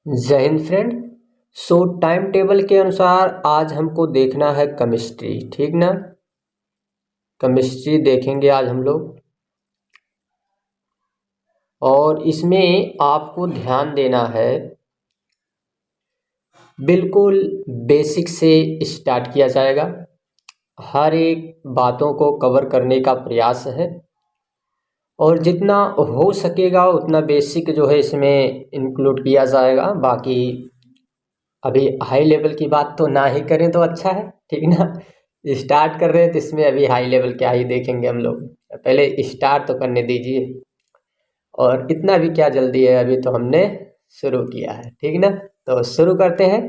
जय Hind friend. Time table के अनुसार आज हमको देखना है केमिस्ट्री, ठीक ना। केमिस्ट्री देखेंगे आज हम लोग, और इसमें आपको ध्यान देना है, बिल्कुल बेसिक से स्टार्ट किया जाएगा। हर एक बातों को कवर करने का प्रयास है और जितना हो सकेगा उतना बेसिक जो है इसमें इंक्लूड किया जाएगा। बाकी अभी हाई लेवल की बात तो ना ही करें तो अच्छा है, ठीक ना। स्टार्ट कर रहे हैं तो इसमें अभी हाई लेवल क्या ही देखेंगे हम लोग, पहले स्टार्ट तो करने दीजिए। और इतना भी क्या जल्दी है, अभी तो हमने शुरू किया है, ठीक ना। तो शुरू करते हैं।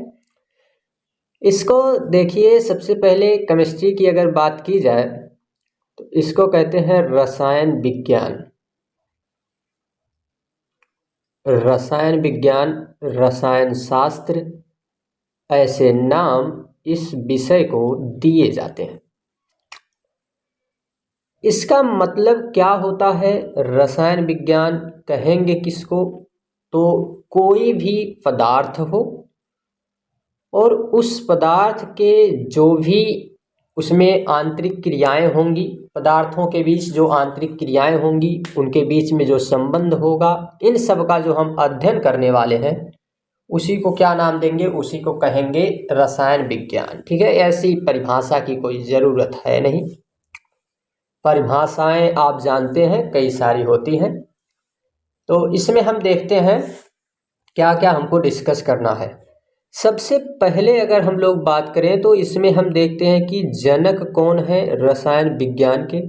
इसको देखिए, सबसे पहले केमिस्ट्री की अगर बात की जाए तो इसको कहते हैं रसायन विज्ञान। रसायन विज्ञान, रसायन शास्त्र, ऐसे नाम इस विषय को दिए जाते हैं। इसका मतलब क्या होता है? रसायन विज्ञान कहेंगे किसको? तो कोई भी पदार्थ हो और उस पदार्थ के जो भी उसमें आंतरिक क्रियाएं होंगी, पदार्थों के बीच जो आंतरिक क्रियाएं होंगी, उनके बीच में जो संबंध होगा, इन सब का जो हम अध्ययन करने वाले हैं उसी को क्या नाम देंगे? उसी को कहेंगे रसायन विज्ञान, ठीक है। ऐसी परिभाषा की कोई ज़रूरत है नहीं, परिभाषाएं आप जानते हैं कई सारी होती हैं। तो इसमें हम देखते हैं क्या क्या हमको डिस्कस करना है। सबसे पहले अगर हम लोग बात करें तो इसमें हम देखते हैं कि जनक कौन है रसायन विज्ञान के।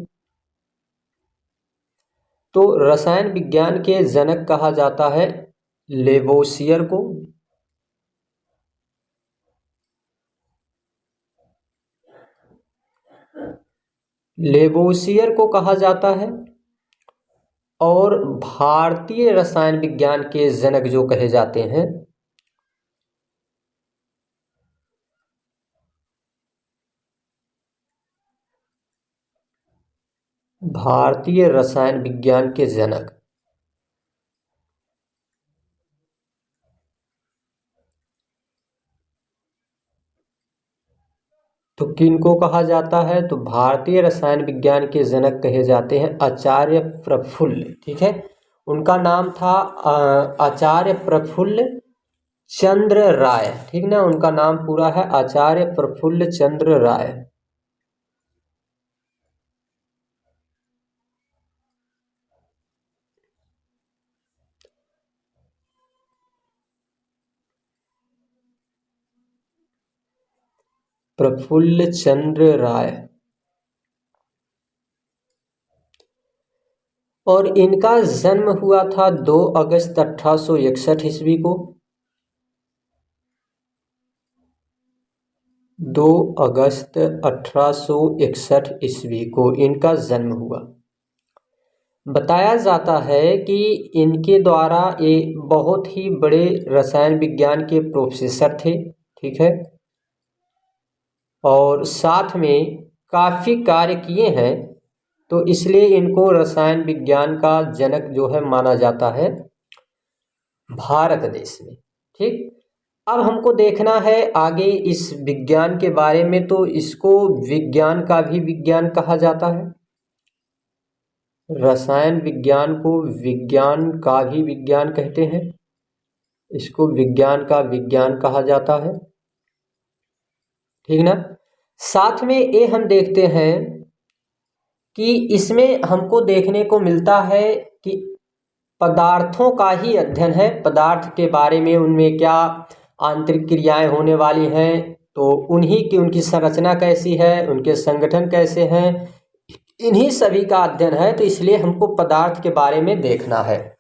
तो रसायन विज्ञान के जनक कहा जाता है लेवोसियर को। लेवोसियर को कहा जाता है। और भारतीय रसायन विज्ञान के जनक जो कहे जाते हैं भारतीय रसायन विज्ञान के जनक, तो किनको कहा जाता है? तो भारतीय रसायन विज्ञान के जनक कहे जाते हैं आचार्य प्रफुल्ल, ठीक है। उनका नाम था आचार्य प्रफुल्ल चंद्र राय, ठीक ना। उनका नाम पूरा है आचार्य प्रफुल्ल चंद्र राय। प्रफुल्ल चंद्र राय। और इनका जन्म हुआ था 2 अगस्त 1861 ईस्वी को। 2 अगस्त 1861 ईस्वी को इनका जन्म हुआ। बताया जाता है कि इनके द्वारा ये बहुत ही बड़े रसायन विज्ञान के प्रोफेसर थे, ठीक है। और साथ में काफ़ी कार्य किए हैं, तो इसलिए इनको रसायन विज्ञान का जनक जो है माना जाता है भारत देश में, ठीक। अब हमको देखना है आगे इस विज्ञान के बारे में। तो इसको विज्ञान का भी विज्ञान कहा जाता है, रसायन विज्ञान को विज्ञान का भी विज्ञान कहते हैं, इसको विज्ञान का विज्ञान कहा जाता है, ठीक ना। साथ में ये हम देखते हैं कि इसमें हमको देखने को मिलता है कि पदार्थों का ही अध्ययन है, पदार्थ के बारे में, उनमें क्या आंतरिक क्रियाएं होने वाली हैं, तो उन्हीं की उनकी संरचना कैसी है, उनके संगठन कैसे हैं, इन्हीं सभी का अध्ययन है। तो इसलिए हमको पदार्थ के बारे में देखना है।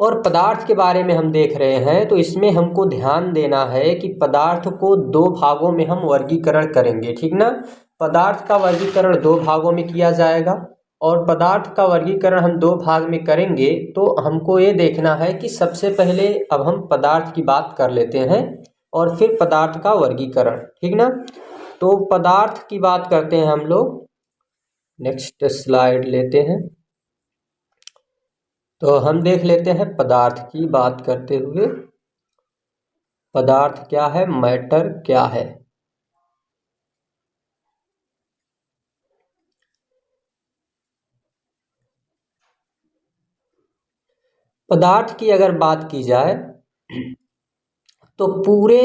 और पदार्थ के बारे में हम देख रहे हैं तो इसमें हमको ध्यान देना है कि पदार्थ को 2 भागों में हम वर्गीकरण करेंगे, ठीक ना। पदार्थ का वर्गीकरण 2 भागों में किया जाएगा। और पदार्थ का वर्गीकरण हम 2 भाग में करेंगे तो हमको ये देखना है कि सबसे पहले अब हम पदार्थ की बात कर लेते हैं और फिर पदार्थ का वर्गीकरण, ठीक ना। तो पदार्थ की बात करते हैं हम लोग। नेक्स्ट स्लाइड लेते हैं। तो हम देख लेते हैं पदार्थ की बात करते हुए। पदार्थ क्या है, मैटर क्या है। पदार्थ की अगर बात की जाए तो पूरे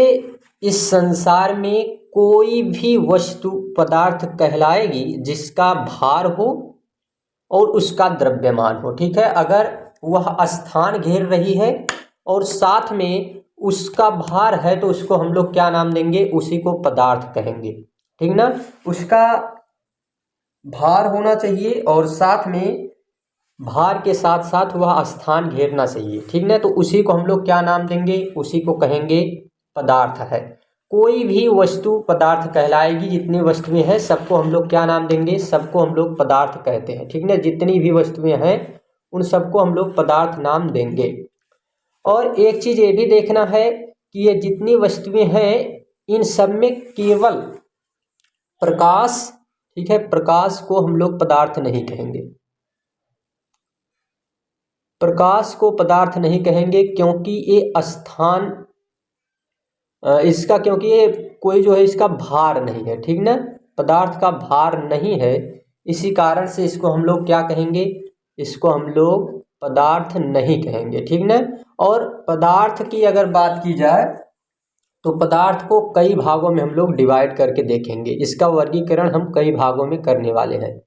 इस संसार में कोई भी वस्तु पदार्थ कहलाएगी जिसका भार हो और उसका द्रव्यमान हो। ठीक है, अगर वह स्थान घेर रही है और साथ में उसका भार है तो उसको हम लोग क्या नाम देंगे, उसी को पदार्थ कहेंगे। ठीक ना, उसका भार होना चाहिए और साथ में भार के साथ साथ वह स्थान घेरना चाहिए। ठीक ना, तो उसी को हम लोग क्या नाम देंगे, उसी को कहेंगे पदार्थ है। कोई भी वस्तु पदार्थ कहलाएगी, जितनी वस्तुएं हैं सबको हम लोग क्या नाम देंगे, सबको हम लोग पदार्थ कहते हैं। ठीक ना, जितनी भी वस्तुएं हैं उन सबको हम लोग पदार्थ नाम देंगे। और एक चीज ये भी देखना है कि ये जितनी वस्तुएं हैं इन सब में केवल प्रकाश, ठीक है, प्रकाश को हम लोग पदार्थ नहीं कहेंगे, प्रकाश को पदार्थ नहीं कहेंगे क्योंकि ये स्थान इसका, क्योंकि ये कोई जो है इसका भार नहीं है। ठीक ना, पदार्थ का भार नहीं है, इसी कारण से इसको हम लोग क्या कहेंगे, इसको हम लोग पदार्थ नहीं कहेंगे। ठीक ना, और पदार्थ की अगर बात की जाए तो पदार्थ को कई भागों में हम लोग डिवाइड करके देखेंगे। इसका वर्गीकरण हम कई भागों में करने वाले हैं।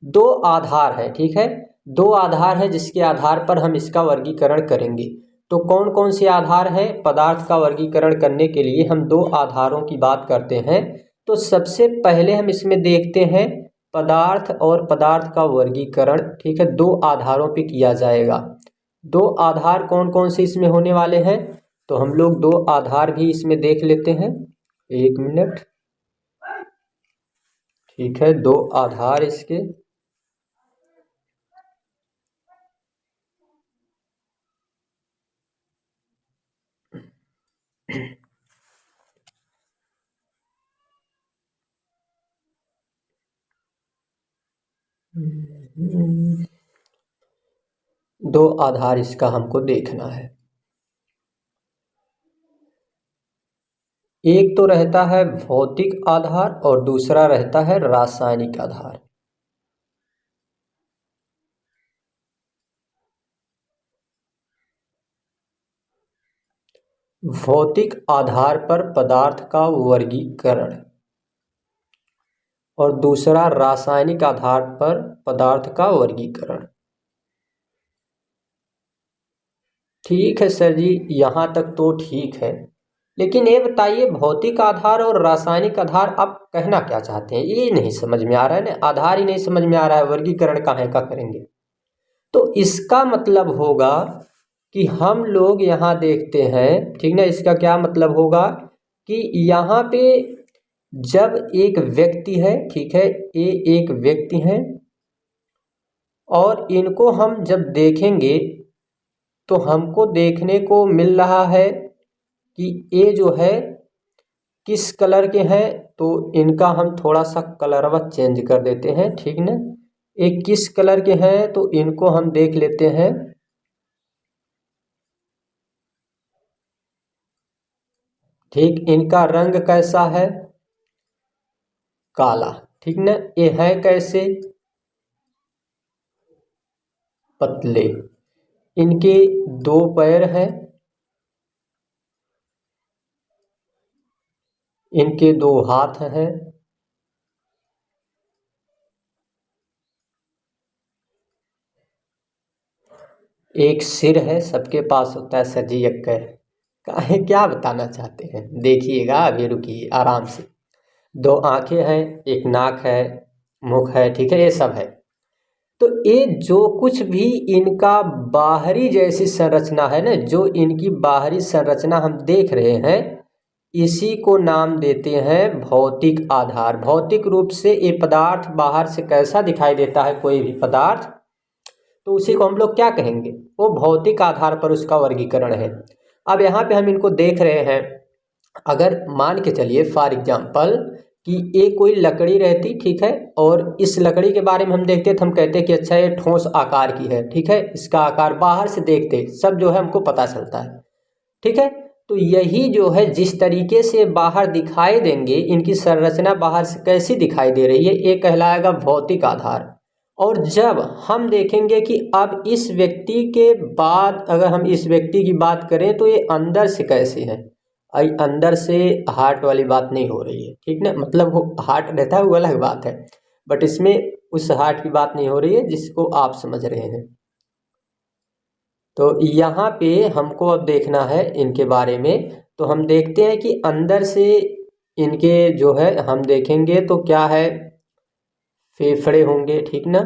दो आधार है, ठीक है, दो आधार है जिसके आधार पर हम इसका वर्गीकरण करेंगे। तो कौन कौन से आधार हैं, पदार्थ का वर्गीकरण करने के लिए हम दो आधारों की बात करते हैं। तो सबसे पहले हम इसमें देखते हैं पदार्थ और पदार्थ का वर्गीकरण। ठीक है, दो आधारों पे किया जाएगा। दो आधार कौन कौन से इसमें होने वाले हैं, तो हम लोग दो आधार भी इसमें देख लेते हैं। एक मिनट, ठीक है, दो आधार इसके दो आधार इसका हमको देखना है। एक तो रहता है भौतिक आधार और दूसरा रहता है रासायनिक आधार। भौतिक आधार पर पदार्थ का वर्गीकरण और दूसरा रासायनिक आधार पर पदार्थ का वर्गीकरण। ठीक है सर जी, यहाँ तक तो ठीक है, लेकिन ये बताइए भौतिक आधार और रासायनिक आधार आप कहना क्या चाहते हैं, ये नहीं समझ में आ रहा है ना, आधार ही नहीं समझ में आ रहा है, वर्गीकरण काहे का करेंगे। तो इसका मतलब होगा कि हम लोग यहाँ देखते हैं, ठीक ना, इसका क्या मतलब होगा कि यहाँ पे जब एक व्यक्ति है, ठीक है, ये एक व्यक्ति है और इनको हम जब देखेंगे तो हमको देखने को मिल रहा है कि ये जो है किस कलर के हैं, तो इनका हम थोड़ा सा कलरवा चेंज कर देते हैं। ठीक ना, ये किस कलर के हैं तो इनको हम देख लेते हैं, ठीक, इनका रंग कैसा है, काला। ठीक ना, ये है कैसे, पतले, इनके दो पैर हैं, इनके दो हाथ हैं, एक सिर है, सबके पास होता है सर जी एक। काहे, क्या बताना चाहते हैं, देखिएगा, अभी रुकिए आराम से। दो आंखें हैं, एक नाक है, मुख है, ठीक है, ये सब है। तो ये जो कुछ भी इनका बाहरी जैसी संरचना है ना, जो इनकी बाहरी संरचना हम देख रहे हैं, इसी को नाम देते हैं भौतिक आधार। भौतिक रूप से ये पदार्थ बाहर से कैसा दिखाई देता है कोई भी पदार्थ, तो उसी को हम लोग क्या कहेंगे, वो भौतिक आधार पर उसका वर्गीकरण है। अब यहाँ पे हम इनको देख रहे हैं, अगर मान के चलिए फॉर एग्जाम्पल कि ये कोई लकड़ी रहती, ठीक है, और इस लकड़ी के बारे में हम देखते तो हम कहते कि अच्छा ये ठोस आकार की है, ठीक है, इसका आकार बाहर से देखते सब जो है हमको पता चलता है। ठीक है, तो यही जो है जिस तरीके से बाहर दिखाई देंगे, इनकी संरचना बाहर से कैसी दिखाई दे रही है, ये कहलाएगा भौतिक आधार। और जब हम देखेंगे कि अब इस व्यक्ति के बाद अगर हम इस व्यक्ति की बात करें तो ये अंदर से कैसे है, अंदर से हार्ट वाली बात नहीं हो रही है, ठीक ना, मतलब वो हार्ट रहता है वो अलग बात है, बट इसमें उस हार्ट की बात नहीं हो रही है जिसको आप समझ रहे हैं। तो यहाँ पे हमको अब देखना है इनके बारे में। तो हम देखते हैं कि अंदर से इनके जो है हम देखेंगे तो क्या है, फेफड़े होंगे, ठीक ना।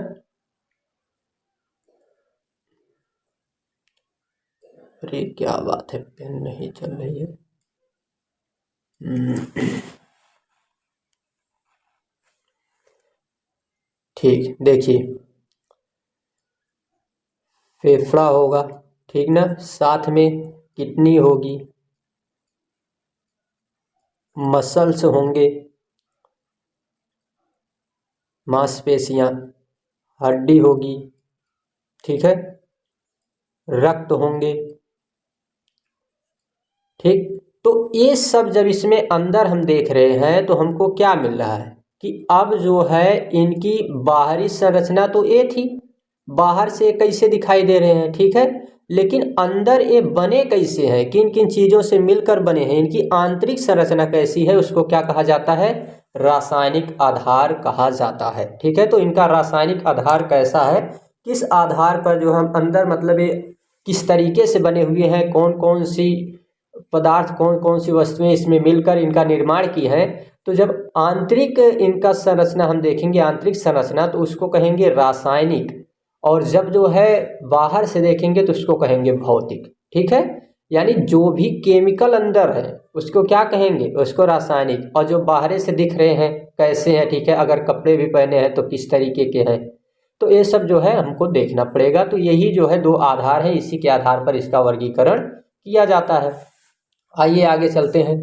अरे क्या बात है, पेन नहीं चल रही है। ठीक, देखिए फेफड़ा होगा, ठीक ना, साथ में किडनी होगी, मसल्स होंगे, मांसपेशियां, हड्डी होगी, ठीक है, रक्त होंगे, ठीक। तो ये सब जब इसमें अंदर हम देख रहे हैं तो हमको क्या मिल रहा है कि अब जो है इनकी बाहरी संरचना तो ये थी, बाहर से कैसे दिखाई दे रहे हैं, ठीक है, लेकिन अंदर ये बने कैसे हैं, किन किन चीज़ों से मिलकर बने हैं, इनकी आंतरिक संरचना कैसी है, उसको क्या कहा जाता है, रासायनिक आधार कहा जाता है, ठीक है। तो इनका रासायनिक आधार कैसा है, किस आधार पर जो हम अंदर मतलब ये किस तरीके से बने हुए हैं, कौन कौन सी पदार्थ, कौन कौन सी वस्तुएं इसमें मिलकर इनका निर्माण की है। तो जब आंतरिक इनका संरचना हम देखेंगे, आंतरिक संरचना, तो उसको कहेंगे रासायनिक, और जब जो है बाहर से देखेंगे तो उसको कहेंगे भौतिक, ठीक है। यानी जो भी केमिकल अंदर है उसको क्या कहेंगे, उसको रासायनिक, और जो बाहर से दिख रहे हैं कैसे हैं, ठीक है, अगर कपड़े भी पहने हैं तो किस तरीके के हैं, तो ये सब जो है हमको देखना पड़ेगा। तो यही जो है दो आधार है, इसी के आधार पर इसका वर्गीकरण किया जाता है। आइए आगे चलते हैं।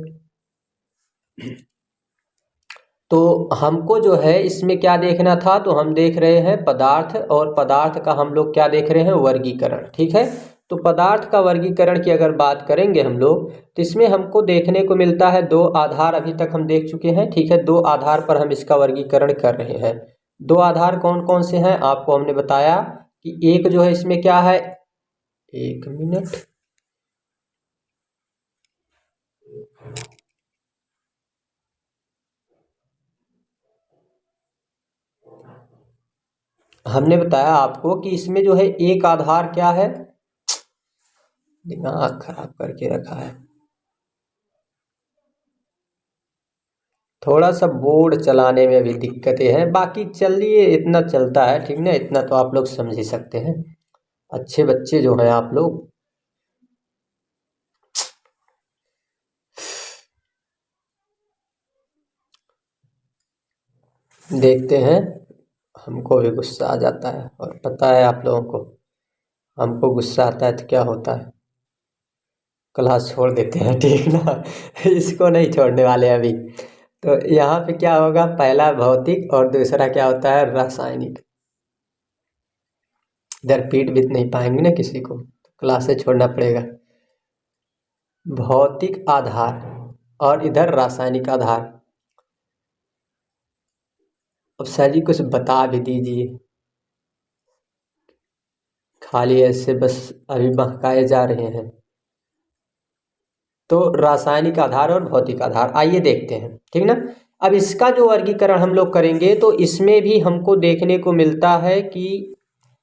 तो हमको जो है इसमें क्या देखना था, तो हम देख रहे हैं पदार्थ, और पदार्थ का हम लोग क्या देख रहे हैं, वर्गीकरण, ठीक है। तो पदार्थ का वर्गीकरण की अगर बात करेंगे हम लोग तो इसमें हमको देखने को मिलता है दो आधार, अभी तक हम देख चुके हैं, ठीक है, दो आधार पर हम इसका वर्गीकरण कर रहे हैं। दो आधार कौन कौन से हैं आपको हमने बताया कि एक जो है इसमें क्या है, एक मिनट, हमने बताया आपको कि इसमें जो है एक आधार क्या है, दिमाग खराब करके रखा है, थोड़ा सा बोर्ड चलाने में भी दिक्कतें हैं, बाकी चलिए इतना चलता है, ठीक ना, इतना तो आप लोग समझ ही सकते हैं, अच्छे बच्चे जो हैं आप लोग। देखते हैं, हमको भी गुस्सा आ जाता है, और पता है आप लोगों को, हमको गुस्सा आता है तो क्या होता है, क्लास छोड़ देते हैं, ठीक ना। इसको नहीं छोड़ने वाले अभी। तो यहाँ पे क्या होगा, पहला भौतिक और दूसरा क्या होता है, रासायनिक। इधर पीट भी नहीं पाएंगे ना किसी को, क्लास से छोड़ना पड़ेगा। भौतिक आधार और इधर रासायनिक आधार। अब सर जी कुछ बता भी दीजिए, खाली ऐसे बस अभी बहकाए जा रहे हैं। तो रासायनिक आधार और भौतिक आधार, आइए देखते हैं, ठीक ना। अब इसका जो वर्गीकरण हम लोग करेंगे तो इसमें भी हमको देखने को मिलता है कि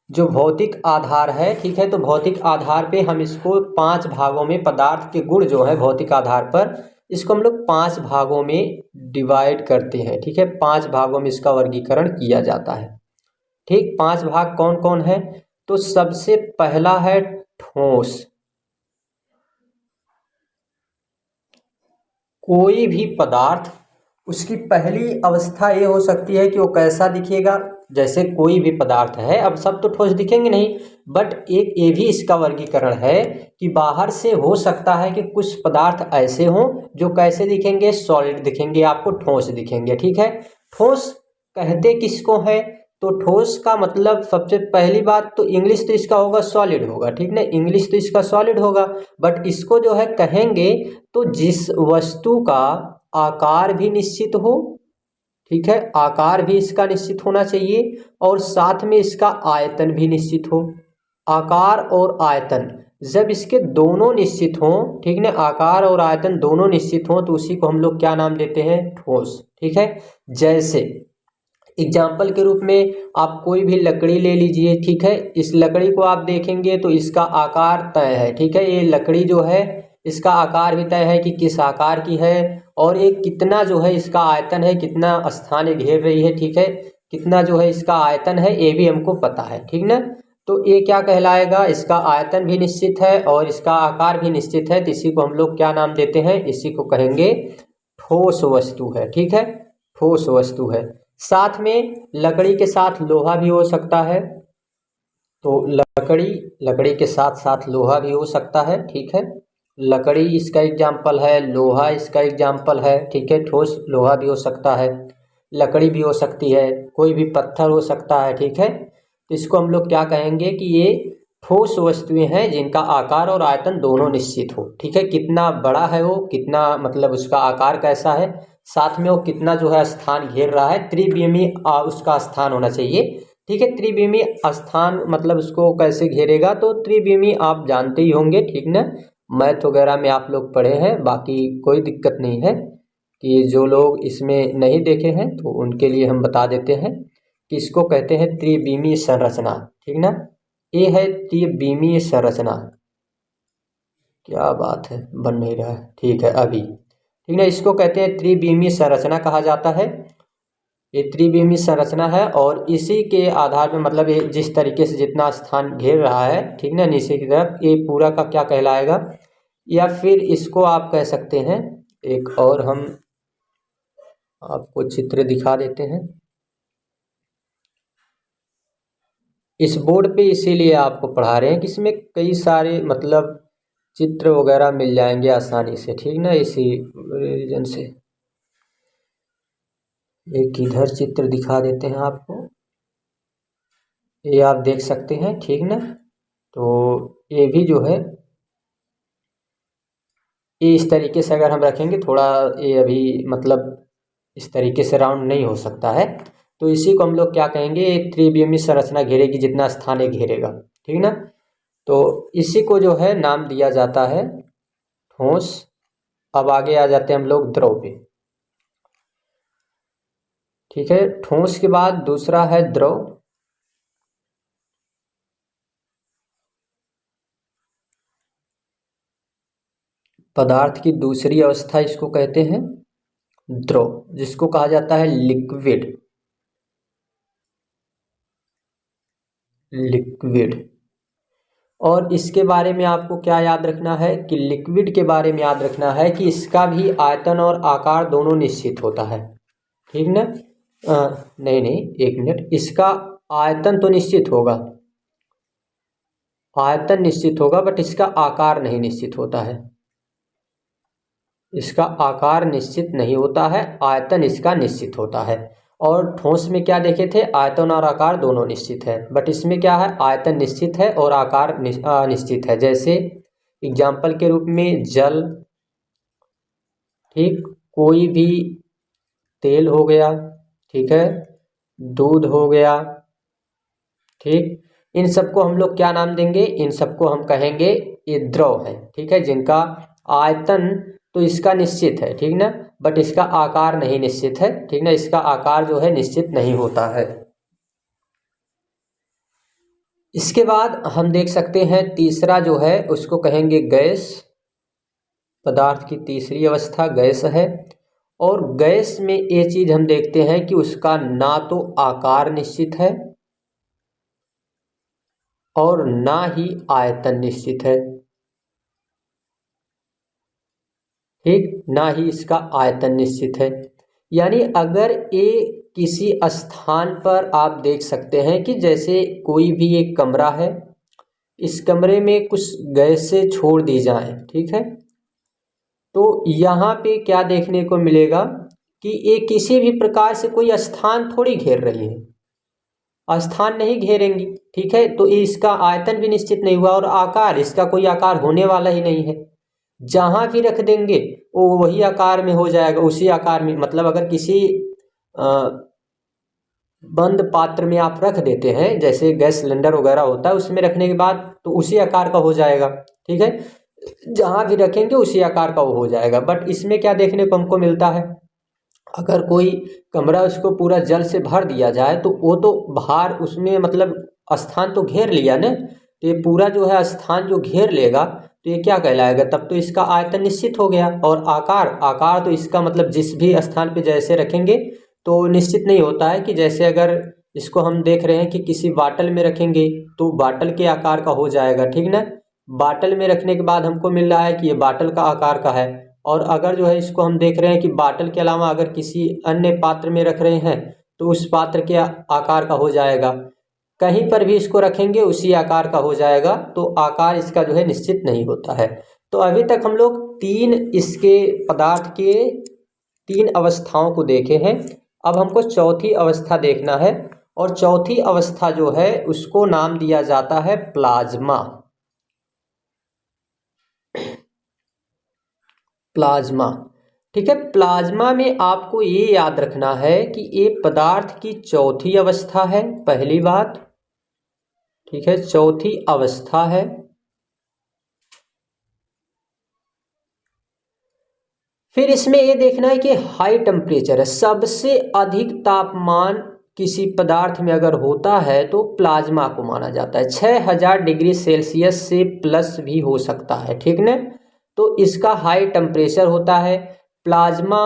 जो भौतिक आधार है, ठीक है, तो भौतिक आधार पे हम इसको 5 भागों में, पदार्थ के गुण जो है भौतिक आधार पर, इसको हम लोग 5 भागों में डिवाइड करते हैं, ठीक है, 5 भागों में इसका वर्गीकरण किया जाता है, ठीक। 5 भाग कौन कौन है, तो सबसे पहला है ठोस। कोई भी पदार्थ, उसकी पहली अवस्था ये हो सकती है कि वो कैसा दिखेगा, जैसे कोई भी पदार्थ है, अब सब तो ठोस दिखेंगे नहीं, बट एक ये भी इसका वर्गीकरण है कि बाहर से हो सकता है कि कुछ पदार्थ ऐसे हों जो कैसे दिखेंगे, सॉलिड दिखेंगे, आपको ठोस दिखेंगे, ठीक है। ठोस कहते किसको है, तो ठोस का मतलब सबसे पहली बात तो इंग्लिश तो इसका होगा सॉलिड होगा, ठीक ना, इंग्लिश तो इसका सॉलिड होगा। बट इसको जो है कहेंगे तो जिस वस्तु का आकार भी निश्चित हो, ठीक है, आकार भी इसका निश्चित होना चाहिए और साथ में इसका आयतन भी निश्चित हो। आकार और आयतन जब इसके दोनों निश्चित हों, ठीक ना, आकार और आयतन दोनों निश्चित हों तो उसी को हम लोग क्या नाम देते हैं, ठोस, ठीक है। जैसे एग्जाम्पल के रूप में आप कोई भी लकड़ी ले लीजिए, ठीक है, इस लकड़ी को आप देखेंगे तो इसका आकार तय है, ठीक है, ये लकड़ी जो है इसका आकार भी तय है कि किस आकार की है और ये कितना जो है इसका आयतन है, कितना स्थान ये घेर रही है, ठीक है, कितना जो है इसका आयतन है ये भी हमको पता है, ठीक ना। तो ये क्या कहलाएगा, इसका आयतन भी निश्चित है और इसका आकार भी निश्चित है, तो इसी को हम लोग क्या नाम देते हैं, इसी को कहेंगे ठोस वस्तु है, ठीक है, ठोस वस्तु है। साथ में लकड़ी के साथ लोहा भी हो सकता है, तो लकड़ी के साथ साथ लोहा भी हो सकता है, ठीक है, लकड़ी इसका एग्जाम्पल है, लोहा इसका एग्जाम्पल है, ठीक है, ठोस लोहा भी हो सकता है, लकड़ी भी हो सकती है, कोई भी पत्थर हो सकता है, ठीक है। तो इसको हम लोग क्या कहेंगे कि ये ठोस वस्तुएं हैं जिनका आकार और आयतन दोनों निश्चित हो, ठीक है, कितना बड़ा है वो, कितना मतलब उसका आकार कैसा है, साथ में वो कितना जो है स्थान घेर रहा है, त्रिविमी उसका स्थान होना चाहिए, ठीक है। त्रिविमी स्थान मतलब उसको कैसे घेरेगा, तो त्रिविमी आप जानते ही होंगे, ठीक ना, मैथ वगैरह में आप लोग पढ़े हैं, बाकी कोई दिक्कत नहीं है। कि जो लोग इसमें नहीं देखे हैं तो उनके लिए हम बता देते हैं कि इसको कहते हैं त्रिविमीय संरचना, ठीक ना, ये है त्रिविमीय संरचना। क्या बात है, बन नहीं रहा है, ठीक है अभी, ठीक है, इसको कहते हैं त्रिविमीय संरचना कहा जाता है। ये त्रिविमीय संरचना है और इसी के आधार में मतलब ये जिस तरीके से जितना स्थान घेर रहा है, ठीक ना, नीचे की तरफ, ये पूरा का क्या कहलाएगा, या फिर इसको आप कह सकते हैं, एक और हम आपको चित्र दिखा देते हैं इस बोर्ड पे, इसीलिए आपको पढ़ा रहे हैं कि इसमें कई सारे मतलब चित्र वगैरह मिल जाएंगे आसानी से, ठीक ना, इसी रीजन से एक इधर चित्र दिखा देते हैं आपको, ये आप देख सकते हैं, ठीक ना। तो ये भी जो है ये इस तरीके से अगर हम रखेंगे, थोड़ा ये अभी मतलब इस तरीके से राउंड नहीं हो सकता है, तो इसी को हम लोग क्या कहेंगे, एक त्रिविमीय संरचना घेरेगी जितना स्थान ये घेरेगा, ठीक ना। तो इसी को जो है नाम दिया जाता है ठोस। अब आगे आ जाते हैं हम लोग द्रव पे, ठीक है, ठोस के बाद दूसरा है द्रव। पदार्थ की दूसरी अवस्था इसको कहते हैं द्रव, जिसको कहा जाता है लिक्विड, लिक्विड। और इसके बारे में आपको क्या याद रखना है कि लिक्विड के बारे में याद रखना है कि इसका भी आयतन और आकार दोनों निश्चित होता है, ठीक ना। नहीं नहीं, एक मिनट, इसका आयतन तो निश्चित होगा, आयतन निश्चित होगा बट इसका आकार नहीं निश्चित होता है, इसका आकार निश्चित नहीं होता है, आयतन इसका निश्चित होता है। और ठोस में क्या देखे थे, आयतन और आकार दोनों निश्चित है, बट इसमें क्या है, आयतन निश्चित है और आकार निश्चित है। जैसे एग्जाम्पल के रूप में जल, ठीक, कोई भी तेल हो गया, ठीक है, दूध हो गया, ठीक, इन सबको हम लोग क्या नाम देंगे, इन सबको हम कहेंगे ये द्रव है, ठीक है, जिनका आयतन तो इसका निश्चित है, ठीक ना, बट इसका आकार नहीं निश्चित है, ठीक ना, इसका आकार जो है निश्चित नहीं होता है। इसके बाद हम देख सकते हैं तीसरा जो है उसको कहेंगे गैस। पदार्थ की तीसरी अवस्था गैस है और गैस में ये चीज हम देखते हैं कि उसका ना तो आकार निश्चित है और ना ही आयतन निश्चित है, ठीक, ना ही इसका आयतन निश्चित है। यानी अगर ये किसी स्थान पर आप देख सकते हैं कि जैसे कोई भी एक कमरा है, इस कमरे में कुछ गैसें छोड़ दी जाएं, ठीक है, तो यहाँ पे क्या देखने को मिलेगा कि ये किसी भी प्रकार से कोई स्थान थोड़ी घेर रही है, स्थान नहीं घेरेंगी, ठीक है। तो इसका आयतन भी निश्चित नहीं हुआ और आकार, इसका कोई आकार होने वाला ही नहीं है। जहाँ भी रख देंगे वो वही आकार में हो जाएगा, उसी आकार में। मतलब अगर किसी बंद पात्र में आप रख देते हैं, जैसे गैस सिलेंडर वगैरह होता है, उसमें रखने के बाद तो उसी आकार का हो जाएगा, ठीक है। जहाँ भी रखेंगे उसी आकार का वो हो जाएगा। बट इसमें क्या देखने को हमको मिलता है, अगर कोई कमरा उसको पूरा जल से भर दिया जाए तो वो तो भार उसमें मतलब स्थान तो घेर लिया ना, तो ये पूरा जो है स्थान जो घेर लेगा तो ये क्या कहलाएगा, तब तो इसका आयतन निश्चित हो गया। और आकार तो इसका मतलब जिस भी स्थान पे जैसे रखेंगे तो निश्चित नहीं होता है कि जैसे अगर इसको हम देख रहे हैं कि किसी बाटल में रखेंगे तो बाटल के आकार का हो जाएगा, ठीक ना। बाटल में रखने के बाद हमको मिल रहा है कि ये बाटल का आकार का है। और अगर जो है इसको हम देख रहे हैं कि बाटल के अलावा अगर किसी अन्य पात्र में रख रहे हैं तो उस पात्र के आकार का हो जाएगा। कहीं पर भी इसको रखेंगे उसी आकार का हो जाएगा, तो आकार इसका जो है निश्चित नहीं होता है। तो अभी तक हम लोग तीन इसके पदार्थ के तीन अवस्थाओं को देखे हैं। अब हमको चौथी अवस्था देखना है, और चौथी अवस्था जो है उसको नाम दिया जाता है प्लाज्मा। प्लाज्मा, ठीक है। प्लाज्मा में आपको ये याद रखना है कि ये पदार्थ की चौथी अवस्था है, पहली बात, ठीक है, चौथी अवस्था है। फिर इसमें ये देखना है कि हाई टेम्परेचर है, सबसे अधिक तापमान किसी पदार्थ में अगर होता है तो प्लाज्मा को माना जाता है। 6000 डिग्री सेल्सियस से प्लस भी हो सकता है, ठीक ना। तो इसका हाई टेम्परेचर होता है। प्लाज्मा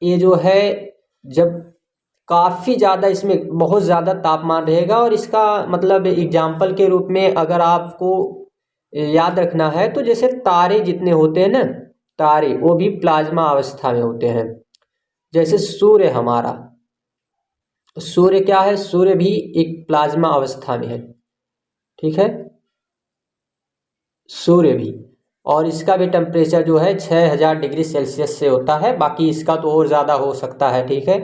ये जो है जब काफ़ी ज़्यादा इसमें बहुत ज़्यादा तापमान रहेगा, और इसका मतलब एग्जाम्पल के रूप में अगर आपको याद रखना है तो जैसे तारे जितने होते हैं ना, तारे वो भी प्लाज्मा अवस्था में होते हैं। जैसे सूर्य, हमारा सूर्य क्या है, सूर्य भी एक प्लाज्मा अवस्था में है, ठीक है, सूर्य भी। और इसका भी टेम्परेचर जो है 6000 डिग्री सेल्सियस से होता है। बाकी इसका तो और ज़्यादा हो सकता है, ठीक है।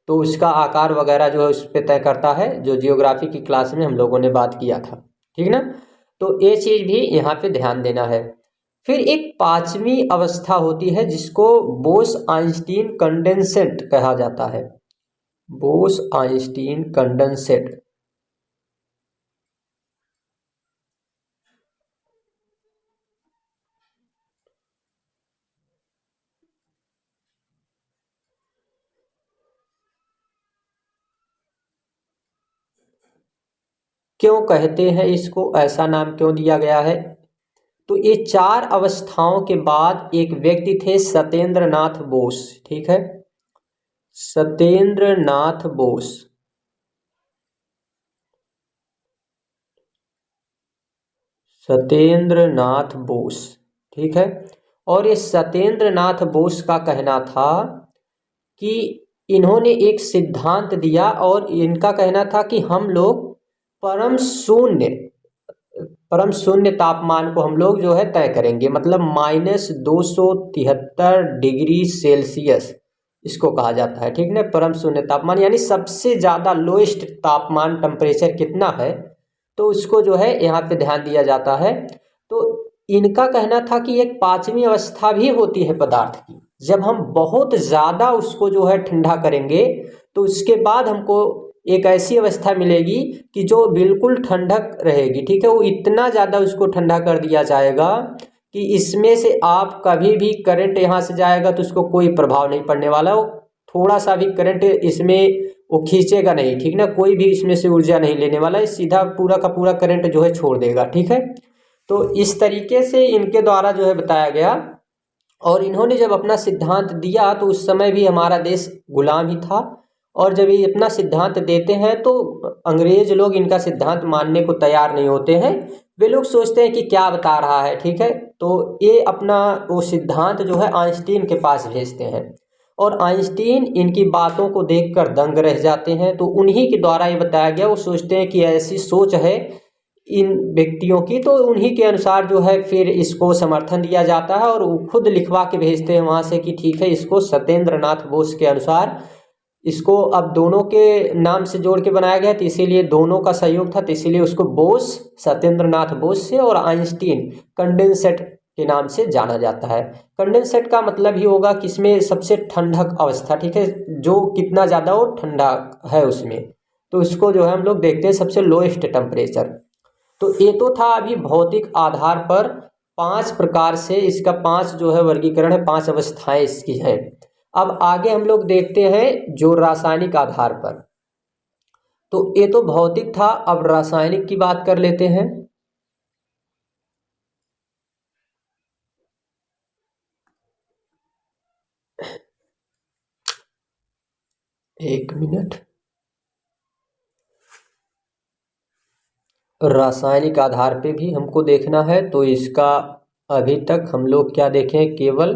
तो उसका आकार वगैरह जो है उस पर तय करता है, जो जियोग्राफी की क्लास में हम लोगों ने बात किया था, ठीक ना। तो ये चीज़ भी यहाँ पे ध्यान देना है। फिर एक पांचवी अवस्था होती है जिसको बोस-आइंस्टीन कंडेंसेट कहा जाता है। Bose-Einstein condensate. क्यों कहते हैं इसको, ऐसा नाम क्यों दिया गया है? तो ये 4 अवस्थाओं के बाद एक व्यक्ति थे, सत्येंद्र नाथ बोस, ठीक है, सत्येंद्र नाथ बोस। सत्येंद्र नाथ बोस, ठीक है। और ये सत्येंद्र नाथ बोस का कहना था कि इन्होंने एक सिद्धांत दिया, और इनका कहना था कि हम लोग परम शून्य तापमान को हम लोग जो है तय करेंगे, मतलब -273 डिग्री सेल्सियस इसको कहा जाता है, ठीक ना। परम शून्य तापमान यानी सबसे ज़्यादा लोएस्ट तापमान टेम्परेचर कितना है, तो उसको जो है यहाँ पे ध्यान दिया जाता है। तो इनका कहना था कि एक पांचवी अवस्था भी होती है पदार्थ की, जब हम बहुत ज़्यादा उसको जो है ठंडा करेंगे तो उसके बाद हमको एक ऐसी अवस्था मिलेगी कि जो बिल्कुल ठंडक रहेगी, ठीक है। वो इतना ज़्यादा उसको ठंडा कर दिया जाएगा कि इसमें से आप कभी भी करंट यहाँ से जाएगा तो उसको कोई प्रभाव नहीं पड़ने वाला। वो थोड़ा सा भी करंट इसमें वो खींचेगा नहीं, ठीक ना, कोई भी इसमें से ऊर्जा नहीं लेने वाला है, सीधा पूरा का पूरा करंट जो है छोड़ देगा, ठीक है। तो इस तरीके से इनके द्वारा जो है बताया गया। और इन्होंने जब अपना सिद्धांत दिया तो उस समय भी हमारा देश गुलाम ही था, और जब ये अपना सिद्धांत देते हैं तो अंग्रेज लोग इनका सिद्धांत मानने को तैयार नहीं होते हैं। वे लोग सोचते हैं कि क्या बता रहा है, ठीक है। तो ये अपना वो सिद्धांत जो है आइंस्टीन के पास भेजते हैं, और आइंस्टीन इनकी बातों को देखकर दंग रह जाते हैं। तो उन्हीं के द्वारा ये बताया गया, वो सोचते हैं कि ऐसी सोच है इन व्यक्तियों की, तो उन्हीं के अनुसार जो है फिर इसको समर्थन दिया जाता है, और वो खुद लिखवा के भेजते हैं वहाँ से कि ठीक है, इसको सत्येंद्र नाथ बोस के अनुसार इसको अब दोनों के नाम से जोड़ के बनाया गया, तो इसीलिए दोनों का सहयोग था, तो इसीलिए उसको बोस, सत्येंद्रनाथ बोस से और आइंस्टीन कंडेंसेट के नाम से जाना जाता है। कंडेंसेट का मतलब ही होगा कि इसमें सबसे ठंडक अवस्था, ठीक है, जो कितना ज़्यादा वो ठंडा है उसमें, तो इसको जो है हम लोग देखते हैं सबसे लोएस्ट टेम्परेचर। तो ये तो था अभी भौतिक आधार पर 5 प्रकार से इसका 5 जो है वर्गीकरण है, 5 अवस्थाएं इसकी हैं। अब आगे हम लोग देखते हैं जो रासायनिक आधार पर, तो ये तो भौतिक था, अब रासायनिक की बात कर लेते हैं। एक मिनट, रासायनिक आधार पे भी हमको देखना है, तो इसका अभी तक हम लोग क्या देखें, केवल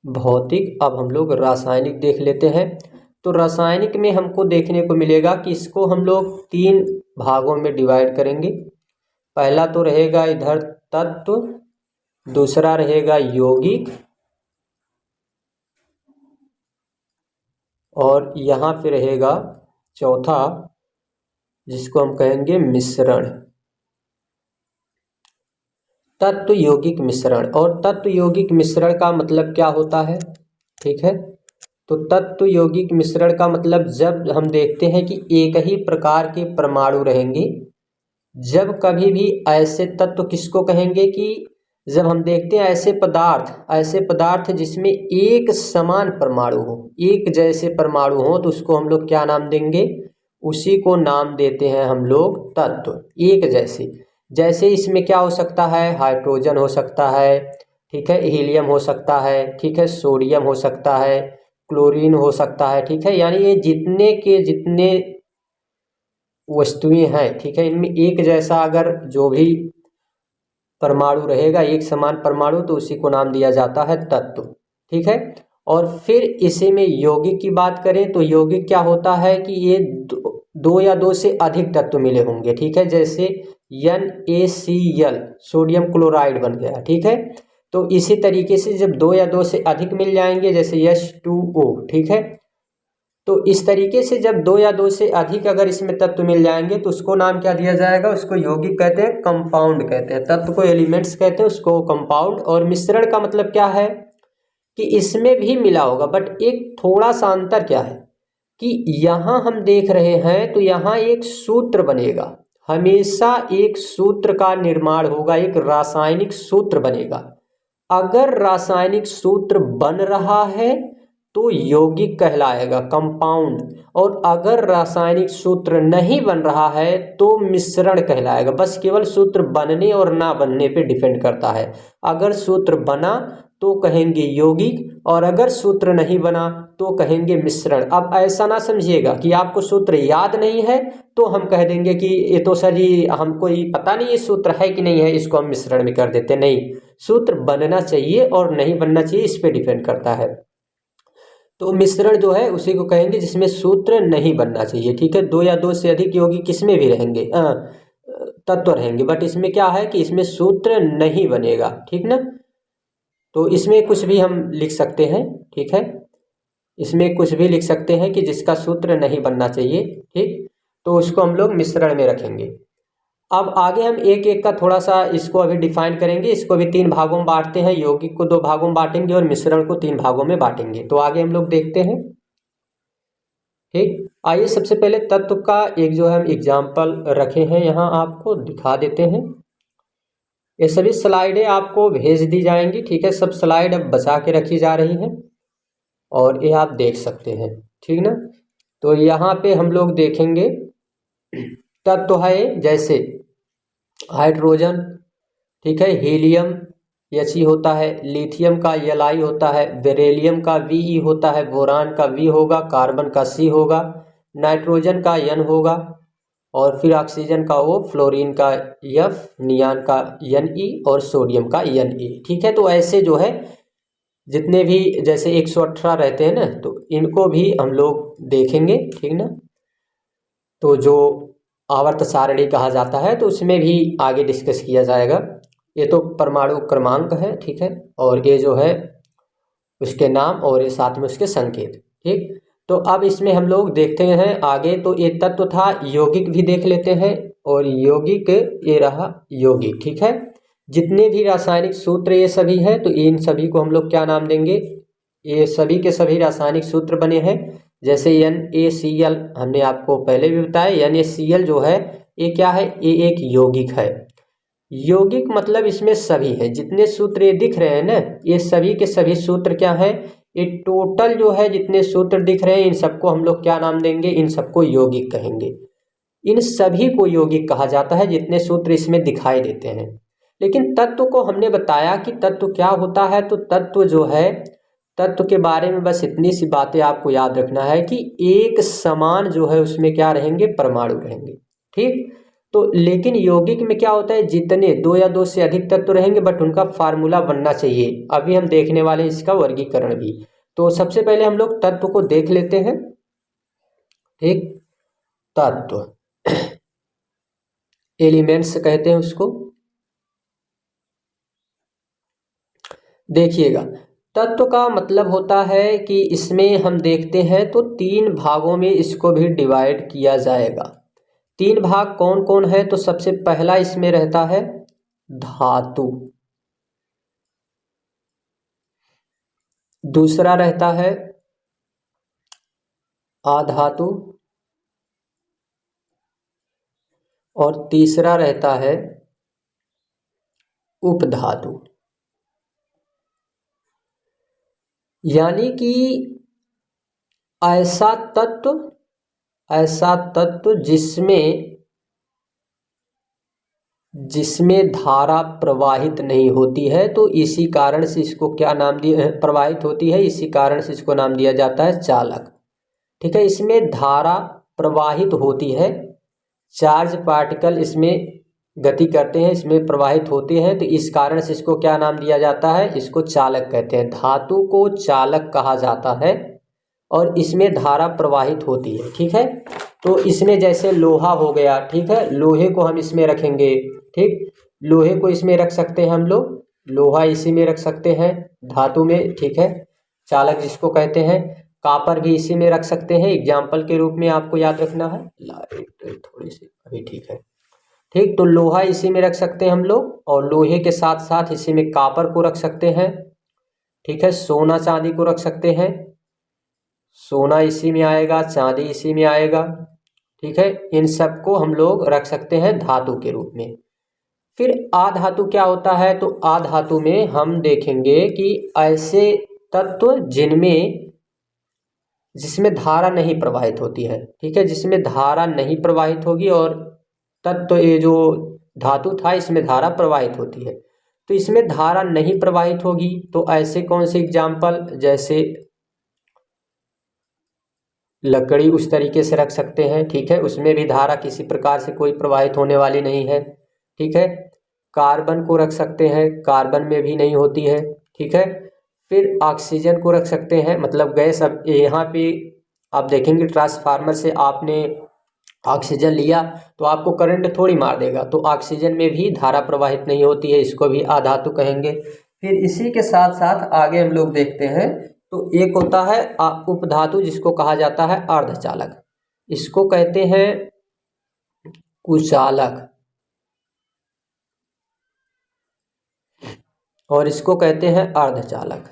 भौतिक, अब हम लोग रासायनिक देख लेते हैं। तो रासायनिक में हमको देखने को मिलेगा कि इसको हम लोग 3 भागों में डिवाइड करेंगे। पहला तो रहेगा इधर तत्व, दूसरा रहेगा यौगिक, और यहाँ पे रहेगा चौथा जिसको हम कहेंगे मिश्रण, तत्व यौगिक मिश्रण। और तत्व यौगिक मिश्रण का मतलब क्या होता है, ठीक है, तो तत्व यौगिक मिश्रण का मतलब जब हम देखते हैं कि एक ही प्रकार के परमाणु रहेंगे, जब कभी भी ऐसे तत्व किसको कहेंगे कि जब हम देखते हैं ऐसे पदार्थ जिसमें एक समान परमाणु हो, एक जैसे परमाणु हो, तो उसको हम लोग क्या नाम देंगे, उसी को नाम देते हैं हम लोग तत्व, एक जैसे। जैसे इसमें क्या हो सकता है, हाइड्रोजन हो सकता है, ठीक है, हीलियम हो सकता है, ठीक है, सोडियम हो सकता है, क्लोरीन हो सकता है, ठीक है, यानी ये जितने के जितने वस्तुएं हैं, ठीक है, इनमें एक जैसा अगर जो भी परमाणु रहेगा, एक समान परमाणु, तो उसी को नाम दिया जाता है तत्व, ठीक है। और फिर इसी में यौगिक की बात करें तो यौगिक क्या होता है कि ये दो या दो से अधिक तत्व मिले होंगे, ठीक है, जैसे NaCl सोडियम क्लोराइड बन गया, ठीक है। तो इसी तरीके से जब 2 या 2 से अधिक मिल जाएंगे, जैसे H2O, ठीक है, तो इस तरीके से जब 2 या 2 से अधिक अगर इसमें तत्व मिल जाएंगे तो उसको नाम क्या दिया जाएगा, उसको यौगिक कहते हैं, कंपाउंड कहते हैं, तत्व को एलिमेंट्स कहते हैं, उसको कंपाउंड। और मिश्रण का मतलब क्या है कि इसमें भी मिला होगा, बट एक थोड़ा सा अंतर क्या है कि यहाँ हम देख रहे हैं तो यहाँ एक सूत्र बनेगा, हमेशा एक सूत्र का निर्माण होगा, एक रासायनिक सूत्र बनेगा। अगर रासायनिक सूत्र बन रहा है तो यौगिक कहलाएगा, कंपाउंड, और अगर रासायनिक सूत्र नहीं बन रहा है तो मिश्रण कहलाएगा। बस केवल सूत्र बनने और ना बनने पे डिपेंड करता है। अगर सूत्र बना तो कहेंगे यौगिक, और अगर सूत्र नहीं बना तो कहेंगे मिश्रण। अब ऐसा ना समझिएगा कि आपको सूत्र याद नहीं है तो हम कह देंगे कि ये तो सर जी हमको ये पता नहीं ये सूत्र है कि नहीं है, इसको हम मिश्रण में कर देते। नहीं, सूत्र बनना चाहिए और नहीं बनना चाहिए, इस पे डिपेंड करता है। तो मिश्रण जो है उसी को कहेंगे जिसमें सूत्र नहीं बनना चाहिए, ठीक है। 2 या 2 से अधिक यौगिक किसमें भी रहेंगे, तत्व रहेंगे, बट इसमें क्या है कि इसमें सूत्र नहीं बनेगा, ठीक ना। तो इसमें कुछ भी हम लिख सकते हैं, ठीक है, इसमें कुछ भी लिख सकते हैं कि जिसका सूत्र नहीं बनना चाहिए, ठीक, तो उसको हम लोग मिश्रण में रखेंगे। अब आगे हम एक एक का थोड़ा सा इसको अभी डिफाइन करेंगे। इसको भी 3 भागों में बांटते हैं, यौगिक को 2 भागों में बांटेंगे और मिश्रण को 3 भागों में बांटेंगे। तो आगे हम लोग देखते हैं, ठीक। आइए सबसे पहले तत्व का एक जो है हम एग्जाम्पल रखे हैं, यहाँ आपको दिखा देते हैं। ये सभी स्लाइडें आपको भेज दी जाएंगी, ठीक है, सब स्लाइड अब बचा के रखी जा रही हैं और ये आप देख सकते हैं, ठीक ना। तो यहाँ पे हम लोग देखेंगे तत्व है जैसे हाइड्रोजन, ठीक है, हीलियम He होता है, लिथियम का Li होता है, बेरिलियम का Ve होता है, बोरान का V होगा, कार्बन का C होगा, नाइट्रोजन का N होगा, और फिर ऑक्सीजन का O, फ्लोरीन का F, नियान का Ne और सोडियम का Na, ठीक है। तो ऐसे जो है जितने भी जैसे 118 रहते हैं ना, तो इनको भी हम लोग देखेंगे, ठीक ना। तो जो आवर्त सारणी कहा जाता है तो उसमें भी आगे डिस्कस किया जाएगा। ये तो परमाणु क्रमांक है, ठीक है, और ये जो है उसके नाम और ये साथ में उसके संकेत, ठीक, तो अब इसमें हम लोग देखते हैं आगे। तो ये तत्व था, यौगिक भी देख लेते हैं। और यौगिक ये रहा यौगिक, ठीक है। जितने भी रासायनिक सूत्र ये सभी हैं, तो इन सभी को हम लोग क्या नाम देंगे, ये सभी के सभी रासायनिक सूत्र बने हैं। जैसे NaCl हमने आपको पहले भी बताया, NaCl जो है ये क्या है, ये एक यौगिक है। यौगिक मतलब इसमें सभी है, जितने सूत्र ये दिख रहे हैं ना, ये सभी के सभी सूत्र क्या है, ये टोटल जो है जितने सूत्र दिख रहे हैं, इन सबको हम लोग क्या नाम देंगे, इन सबको यौगिक कहेंगे। इन सभी को यौगिक कहा जाता है जितने सूत्र इसमें दिखाई देते हैं। लेकिन तत्व को हमने बताया कि तत्व क्या होता है। तो तत्व जो है, तत्व के बारे में बस इतनी सी बातें आपको याद रखना है कि एक समान जो है उसमें क्या रहेंगे, परमाणु रहेंगे, ठीक। तो लेकिन यौगिक में क्या होता है, जितने दो या दो से अधिक तत्व रहेंगे, बट उनका फार्मूला बनना चाहिए। अभी हम देखने वाले हैं इसका वर्गीकरण भी। तो सबसे पहले हम लोग तत्व को देख लेते हैं, ठीक। तत्व एलिमेंट्स कहते हैं उसको। देखिएगा, तत्व का मतलब होता है कि इसमें हम देखते हैं तो 3 भागों में इसको भी डिवाइड किया जाएगा। 3 भाग कौन कौन है, तो सबसे पहला इसमें रहता है धातु, दूसरा रहता है अधातु, और तीसरा रहता है उपधातु। यानी कि ऐसा तत्व जिसमें धारा प्रवाहित नहीं होती है, तो इसी कारण से इसको क्या नाम दिया, प्रवाहित होती है, इसी कारण से इसको नाम दिया जाता है चालक, ठीक है। इसमें धारा प्रवाहित होती है, चार्ज पार्टिकल इसमें गति करते हैं, इसमें प्रवाहित होते हैं, तो इस कारण से इसको क्या नाम दिया जाता है, इसको चालक कहते हैं। धातु को चालक कहा जाता है और इसमें धारा प्रवाहित होती है, ठीक है। तो इसमें जैसे लोहा हो गया, ठीक है, लोहे को हम इसमें रखेंगे, ठीक, लोहे को इसमें रख सकते हैं हम लोग, लोहा इसी में रख सकते हैं धातु में, ठीक है, चालक जिसको कहते हैं। कापर भी इसी में रख सकते हैं, एग्जाम्पल के रूप में आपको याद रखना है। लाइट थोड़ी सी अभी ठीक है, ठीक। तो लोहा इसी में रख सकते हैं हम लोग, और लोहे के साथ साथ इसी में कापर को रख सकते हैं, ठीक है। सोना चांदी को रख सकते हैं, सोना इसी में आएगा, चांदी इसी में आएगा, ठीक है। इन सबको हम लोग रख सकते हैं धातु के रूप में। फिर अधातु क्या होता है, तो अधातु में हम देखेंगे कि ऐसे तत्व जिसमें धारा नहीं प्रवाहित होती है, ठीक है, जिसमें धारा नहीं प्रवाहित होगी, और तत्व ये जो धातु था इसमें धारा प्रवाहित होती है। तो इसमें धारा नहीं प्रवाहित होगी, तो ऐसे कौन से एग्जाम्पल, जैसे लकड़ी उस तरीके से रख सकते हैं, ठीक है, उसमें भी धारा किसी प्रकार से कोई प्रवाहित होने वाली नहीं है, ठीक है। कार्बन को रख सकते हैं, कार्बन में भी नहीं होती है, ठीक है। फिर ऑक्सीजन को रख सकते हैं, मतलब गैस। अब यहाँ पे आप देखेंगे ट्रांसफार्मर से आपने ऑक्सीजन लिया तो आपको करंट थोड़ी मार देगा, तो ऑक्सीजन में भी धारा प्रवाहित नहीं होती है, इसको भी अधातु कहेंगे। फिर इसी के साथ साथ आगे हम लोग देखते हैं, तो एक होता है उपधातु जिसको कहा जाता है अर्धचालक, इसको कहते हैं कुचालक, और इसको कहते हैं अर्धचालक।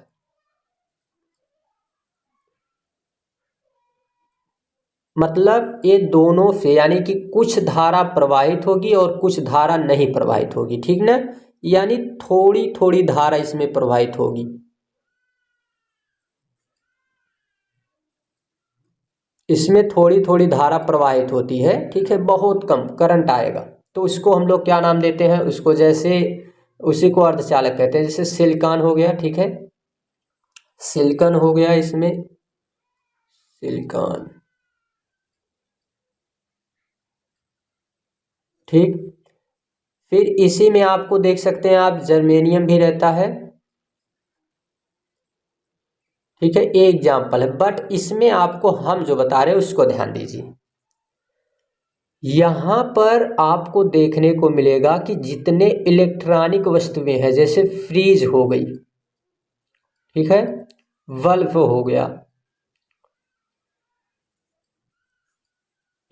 मतलब ये दोनों से, यानी कि कुछ धारा प्रवाहित होगी और कुछ धारा नहीं प्रवाहित होगी, ठीक ना, यानी थोड़ी थोड़ी धारा इसमें प्रवाहित होगी, इसमें थोड़ी थोड़ी धारा प्रवाहित होती है, ठीक है, बहुत कम करंट आएगा। तो उसको हम लोग क्या नाम देते हैं, उसको जैसे उसी को अर्धचालक कहते हैं। जैसे सिलिकॉन हो गया, ठीक है, सिलिकॉन हो गया, इसमें सिलिकॉन, ठीक। फिर इसी में आपको देख सकते हैं आप, जर्मेनियम भी रहता है, ठीक है, ये एग्जाम्पल है। बट इसमें आपको हम जो बता रहे हैं उसको ध्यान दीजिए। यहाँ पर आपको देखने को मिलेगा कि जितने इलेक्ट्रॉनिक वस्तुएं हैं, जैसे फ्रीज हो गई, ठीक है, बल्ब हो गया,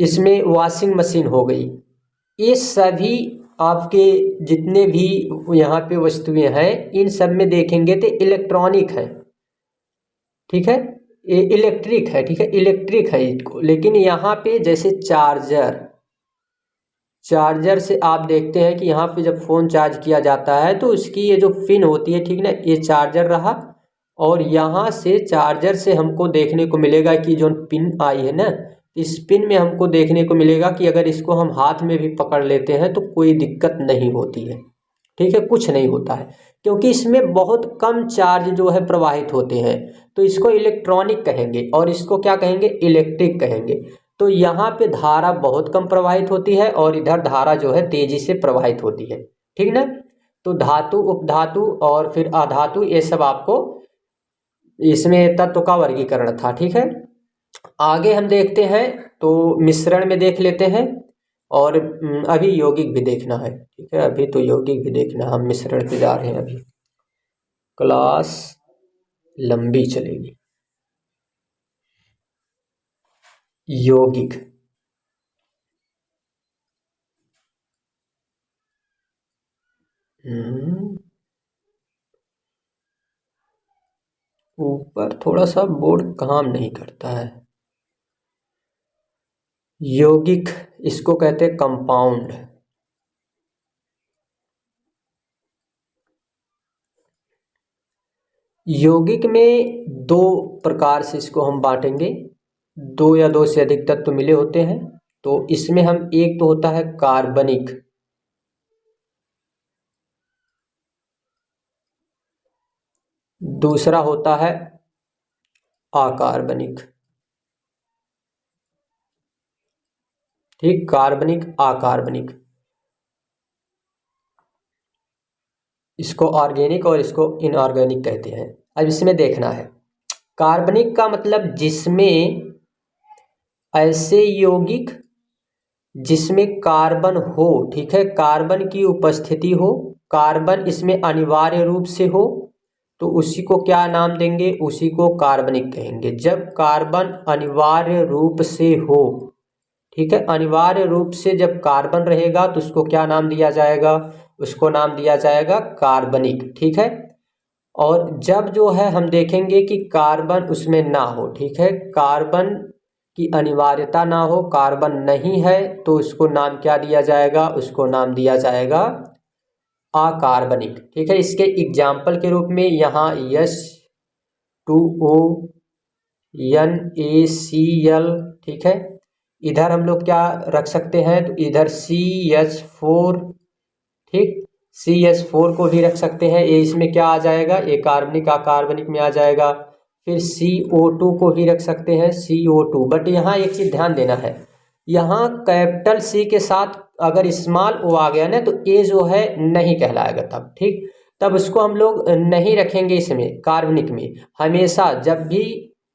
इसमें वॉशिंग मशीन हो गई। ये सभी आपके जितने भी यहाँ पे वस्तुएं हैं इन सब में देखेंगे तो इलेक्ट्रॉनिक है, ठीक है, ये इलेक्ट्रिक है, ठीक है, इलेक्ट्रिक है इसको। लेकिन यहाँ पे जैसे चार्जर से आप देखते हैं कि यहाँ पे जब फ़ोन चार्ज किया जाता है तो उसकी ये जो पिन होती है, ठीक ना, ये चार्जर रहा, और यहाँ से चार्जर से हमको देखने को मिलेगा कि जो पिन आई है ना, इस पिन में हमको देखने को मिलेगा कि अगर इसको हम हाथ में भी पकड़ लेते हैं तो कोई दिक्कत नहीं होती है, ठीक है, कुछ नहीं होता है, क्योंकि इसमें बहुत कम चार्ज जो है प्रवाहित होते हैं। तो इसको इलेक्ट्रॉनिक कहेंगे और इसको क्या कहेंगे, इलेक्ट्रिक कहेंगे। तो यहाँ पे धारा बहुत कम प्रवाहित होती है और इधर धारा जो है तेजी से प्रवाहित होती है, ठीक ना। तो धातु, उपधातु और फिर अधातु, ये सब आपको इसमें तत्व का वर्गीकरण था, ठीक है। आगे हम देखते हैं तो मिश्रण में देख लेते हैं, और अभी यौगिक भी देखना है, ठीक है, अभी तो यौगिक भी देखना, हम मिश्रण पे जा रहे हैं, अभी क्लास लंबी चलेगी। यौगिक, ऊपर थोड़ा सा बोर्ड काम नहीं करता है। यौगिक, इसको कहते हैं कंपाउंड। यौगिक में दो प्रकार से इसको हम बांटेंगे, दो या दो से अधिक तत्व मिले होते हैं। तो इसमें हम, एक तो होता है कार्बनिक, दूसरा होता है अकार्बनिक, ठीक, कार्बनिक अकार्बनिक, इसको ऑर्गेनिक और इसको इनऑर्गेनिक कहते हैं। अब इसमें देखना है, कार्बनिक का मतलब जिसमें ऐसे यौगिक जिसमें कार्बन हो, ठीक है, कार्बन की उपस्थिति हो, कार्बन इसमें अनिवार्य रूप से हो, तो उसी को क्या नाम देंगे, उसी को कार्बनिक कहेंगे। जब कार्बन अनिवार्य रूप से हो, ठीक है, अनिवार्य रूप से जब कार्बन रहेगा तो उसको क्या नाम दिया जाएगा, उसको नाम दिया जाएगा कार्बनिक, ठीक है। और जब जो है हम देखेंगे कि कार्बन उसमें ना हो, ठीक है, कार्बन की अनिवार्यता ना हो, कार्बन नहीं है, तो उसको नाम क्या दिया जाएगा, उसको नाम दिया जाएगा अकार्बनिक, ठीक है। इसके एग्जाम्पल के रूप में यहाँ H2O, NaCl, ठीक है, इधर हम लोग क्या रख सकते हैं, तो इधर CH4, ठीक, CH4 को भी रख सकते हैं, ये इसमें क्या आ जाएगा, ये कार्बनिक अकार्बनिक में आ जाएगा। फिर CO2 को भी रख सकते हैं, CO2। बट यहाँ एक चीज़ ध्यान देना है, यहाँ कैपिटल C के साथ अगर स्मॉल ओ आ गया ना तो ये जो है नहीं कहलाएगा तब, ठीक, तब उसको हम लोग नहीं रखेंगे इसमें कार्बनिक में। हमेशा जब भी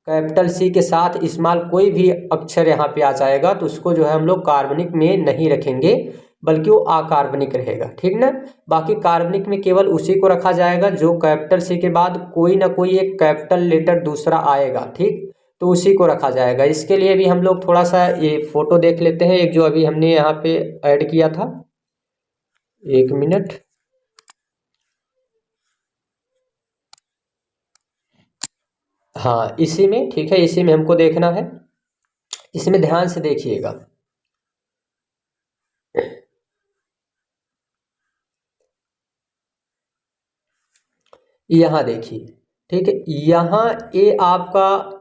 कैपिटल C के साथ स्मॉल कोई भी अक्षर यहाँ पे आ जाएगा तो उसको जो है हम लोग कार्बनिक में नहीं रखेंगे, बल्कि वो अकार्बनिक रहेगा, ठीक ना। बाकी कार्बनिक में केवल उसी को रखा जाएगा जो कैपिटल C के बाद कोई ना कोई एक कैपिटल लेटर दूसरा आएगा, ठीक, तो उसी को रखा जाएगा। इसके लिए भी हम लोग थोड़ा सा ये फोटो देख लेते हैं, एक जो अभी हमने यहाँ पे ऐड किया था, एक मिनट, हाँ इसी में, ठीक है, इसी में हमको देखना है, इसमें ध्यान से देखिएगा। यहाँ देखिए, ठीक है, यहाँ ए आपका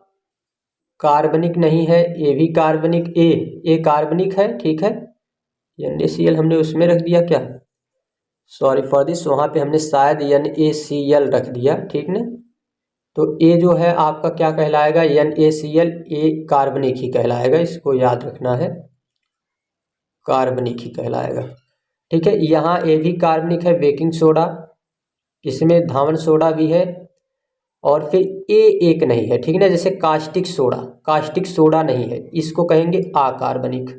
कार्बनिक नहीं है, ए भी कार्बनिक, ए कार्बनिक है, ठीक है, NaCl हमने उसमें रख दिया क्या, सॉरी फॉर दिस, वहाँ पे हमने शायद NaCl रख दिया, ठीक ना। तो ए जो है आपका क्या कहलाएगा, NaCl, ए कार्बनिक ही कहलाएगा, इसको याद रखना है, कार्बनिक ही कहलाएगा, ठीक है। यहाँ ए भी कार्बनिक है, बेकिंग सोडा, इसमें धावन सोडा भी है, और फिर ए एक नहीं है, ठीक ना, जैसे कास्टिक सोडा, कास्टिक सोडा नहीं है, इसको कहेंगे अकार्बनिक,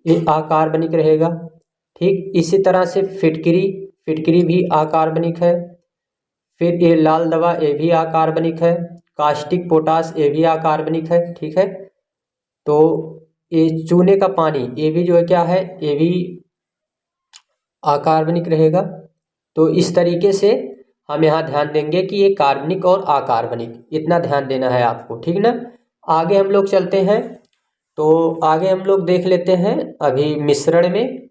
ये अकार्बनिक रहेगा, ठीक। इसी तरह से फिटकरी, फिटकरी भी अकार्बनिक है। फिर ये लाल दवा, ये भी अकार्बनिक है। कास्टिक पोटास ये भी अकार्बनिक है, ठीक है। तो ये चूने का पानी ये भी जो है क्या है, ये भी अकार्बनिक रहेगा। तो इस तरीके से हम यहाँ ध्यान देंगे कि ये कार्बनिक और अकार्बनिक, इतना ध्यान देना है आपको, ठीक ना। आगे हम लोग चलते हैं, तो आगे हम लोग देख लेते हैं अभी मिश्रण में।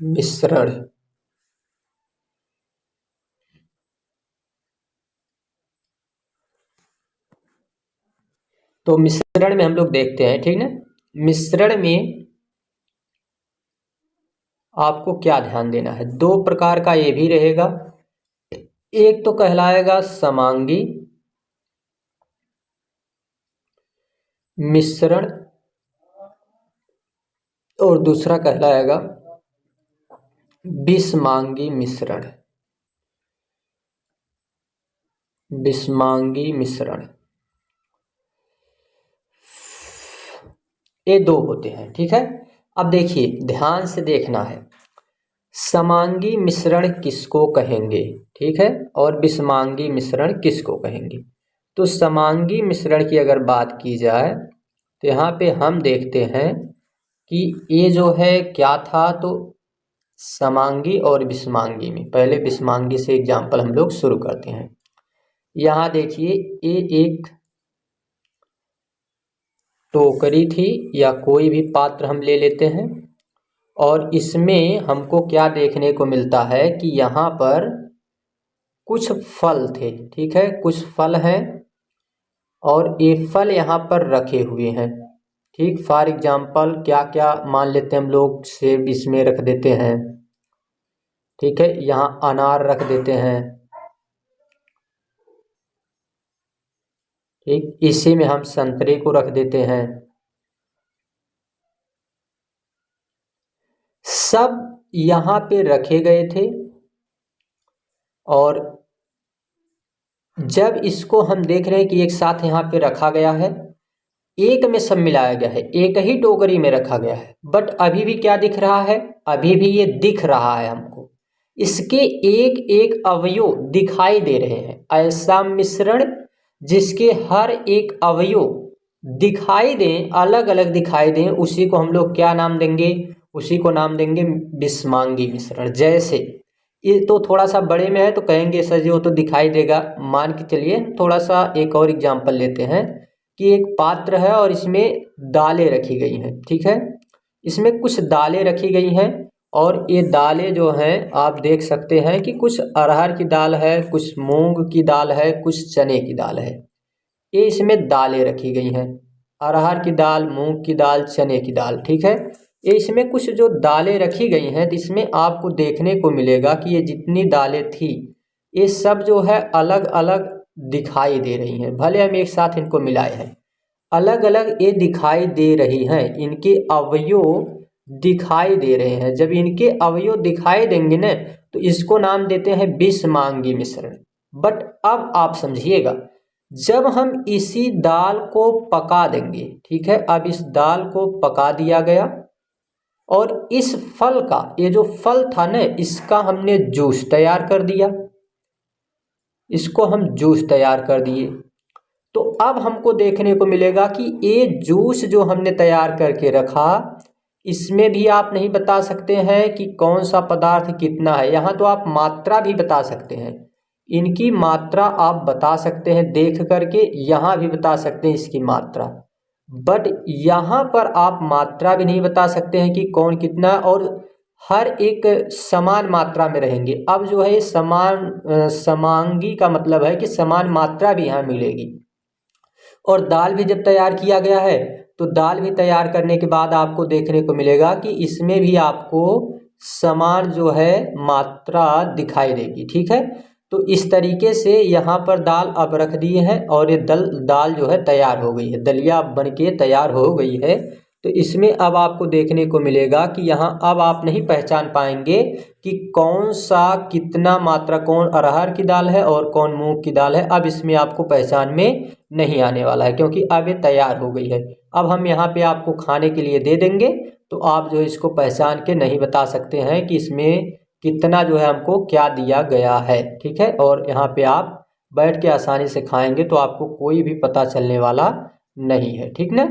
मिश्रण, तो मिश्रण में हम लोग देखते हैं, ठीक ना। मिश्रण में आपको क्या ध्यान देना है, दो प्रकार का ये भी रहेगा। एक तो कहलाएगा समांगी मिश्रण और दूसरा कहलाएगा विषमांगी मिश्रण। विषमांगी मिश्रण, ये दो होते हैं, ठीक है। अब देखिए ध्यान से देखना है, समांगी मिश्रण किसको कहेंगे, ठीक है, और विषमांगी मिश्रण किसको कहेंगे। तो समांगी मिश्रण की अगर बात की जाए तो यहाँ पे हम देखते हैं कि ये जो है क्या था, तो समांगी और विषमांगी में, पहले विषमांगी से एग्जाम्पल हम लोग शुरू करते हैं। यहाँ देखिए ये एक टोकरी थी या कोई भी पात्र हम ले लेते हैं, और इसमें हमको क्या देखने को मिलता है कि यहाँ पर कुछ फल थे, ठीक है, कुछ फल हैं और ये फल यहाँ पर रखे हुए हैं, ठीक। फॉर एग्जाम्पल क्या क्या मान लेते हैं हम लोग, सेब इसमें रख देते हैं, ठीक है, यहाँ अनार रख देते हैं, ठीक, इसी में हम संतरे को रख देते हैं। सब यहाँ पे रखे गए थे और जब इसको हम देख रहे हैं कि एक साथ यहाँ पे रखा गया है, एक में सब मिलाया गया है, एक ही टोकरी में रखा गया है, बट अभी भी क्या दिख रहा है, अभी भी ये दिख रहा है हमको, इसके एक एक अवयव दिखाई दे रहे हैं। ऐसा मिश्रण जिसके हर एक अवयव दिखाई दें, अलग अलग दिखाई दें, उसी को हम लोग क्या नाम देंगे, उसी को नाम देंगे विषमांगी मिश्रण। जैसे ये तो थोड़ा सा बड़े में है तो कहेंगे सर जी वो तो दिखाई देगा, मान के चलिए थोड़ा सा एक और एग्जाम्पल लेते हैं कि एक पात्र है और इसमें दालें रखी गई हैं, ठीक है, इसमें कुछ दालें रखी गई हैं और ये दालें जो हैं आप देख सकते हैं कि कुछ अरहर की दाल है, कुछ मूंग की दाल है, कुछ चने की दाल है, ये इसमें दालें रखी गई हैं, अरहर की दाल, मूंग की दाल, चने की दाल, ठीक है। ये इसमें कुछ जो दालें रखी गई हैं तो इसमें आपको देखने को मिलेगा कि ये जितनी दालें थी ये सब जो है अलग अलग दिखाई दे रही हैं, भले हम एक साथ इनको मिलाए हैं, अलग अलग ये दिखाई दे रही हैं, इनके अवयव दिखाई दे रहे हैं। जब इनके अवयव दिखाई देंगे ना तो इसको नाम देते हैं विषमांगी मिश्रण। बट अब आप समझिएगा, जब हम इसी दाल को पका देंगे, ठीक है, अब इस दाल को पका दिया गया और इस फल का, ये जो फल था ना इसका हमने जूस तैयार कर दिया, इसको हम जूस तैयार कर दिए, तो अब हमको देखने को मिलेगा कि ये जूस जो हमने तैयार करके रखा, इसमें भी आप नहीं बता सकते हैं कि कौन सा पदार्थ कितना है, यहाँ तो आप मात्रा भी बता सकते हैं, इनकी मात्रा आप बता सकते हैं देख करके, यहाँ भी बता सकते हैं इसकी मात्रा, बट यहाँ पर आप मात्रा भी नहीं बता सकते हैं कि कौन कितना, और हर एक समान मात्रा में रहेंगे। अब जो है समांगी का मतलब है कि समान मात्रा भी यहाँ मिलेगी। और दाल भी जब तैयार किया गया है तो दाल भी तैयार करने के बाद आपको देखने को मिलेगा कि इसमें भी आपको समान जो है मात्रा दिखाई देगी, ठीक है। तो इस तरीके से यहाँ पर दाल अब रख दिए हैं और ये दाल जो है तैयार हो गई है, दलिया बन के तैयार हो गई है। तो इसमें अब आपको देखने को मिलेगा कि यहाँ अब आप नहीं पहचान पाएंगे कि कौन सा कितना मात्रा, कौन अरहर की दाल है और कौन मूंग की दाल है, अब इसमें आपको पहचान में नहीं आने वाला है क्योंकि अब ये तैयार हो गई है। अब हम यहाँ पे आपको खाने के लिए दे देंगे तो आप जो इसको पहचान के नहीं बता सकते हैं कि इसमें कितना जो है हमको क्या दिया गया है, ठीक है, और यहाँ पे आप बैठ के आसानी से खाएंगे तो आपको कोई भी पता चलने वाला नहीं है, ठीक ना।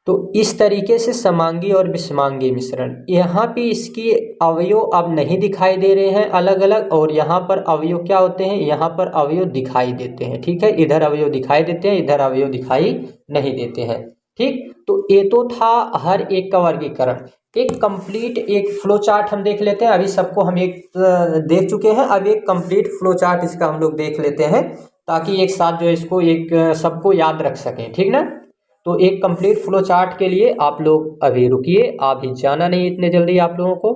तो इस तरीके से समांगी और विषमांगी मिश्रण, यहाँ पे इसकी अवयव अब नहीं दिखाई दे रहे हैं अलग अलग, और यहाँ पर अवयव क्या होते हैं, यहाँ पर अवयव दिखाई देते हैं, ठीक है। इधर अवयव दिखाई देते हैं, इधर अवयव दिखाई नहीं देते हैं, ठीक। तो ये तो था हर एक का वर्गीकरण। एक कंप्लीट एक फ्लो चार्ट हम देख लेते हैं। अभी सबको हम एक देख चुके हैं, अब एक कंप्लीट फ्लो चार्ट इसका हम लोग देख लेते हैं, ताकि एक साथ जो है इसको एक सबको याद रख सकें, ठीक ना। तो एक कंप्लीट फ्लो चार्ट के लिए आप लोग अभी रुकिए, अभी जाना नहीं इतने जल्दी आप लोगों को।